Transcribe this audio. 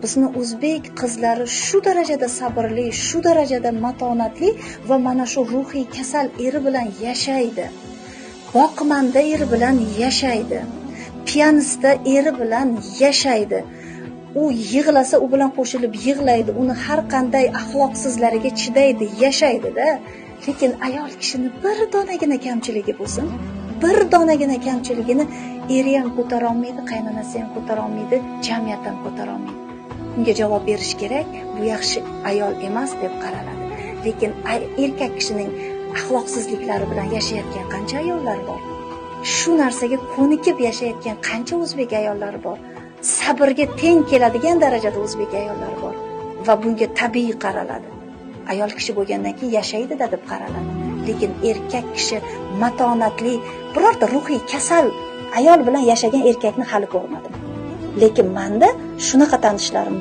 Bizni o'zbek qizlari shu darajada sabrli, shu darajada matonatli va mana shu ruhiy kasal eri bilan yashaydi. Boqmanda eri bilan yashaydi. Pianista eri bilan yashaydi. U yig'lasa u bilan qo'shilib yig'laydi, uni har qanday axloqsizlariga chidaydi, yashaydi-da. Lekin ayol kishini bir donagina kamchiligi bo'lsin, bir donagina kamchiligini eri ham ko'tara olmaydi, qaynonasi ham ko'tara olmaydi, jamiyat ham ko'tara olmaydi. Unga javob berish kerak, bu yaxshi ayol emas deb qaraladi. Lekin erkak kishining axloqsizliklari bilan yashayotgan qancha ayollar bor? Shu narsaga ko'nikib yashayotgan qancha o'zbek ayollari bor? Sabrga teng keladigan darajada o'zbek ayollari bor va bunga tabiiy qaraladi. Ayol kishi bo'lgandan keyin yashaydi-da deb qaraladi. Lekin erkak kishi matonatli, birorta ruhiy kasal ayol bilan yashagan erkakni hali ko'rmadim. Lekin menda shunaqa tanishlarim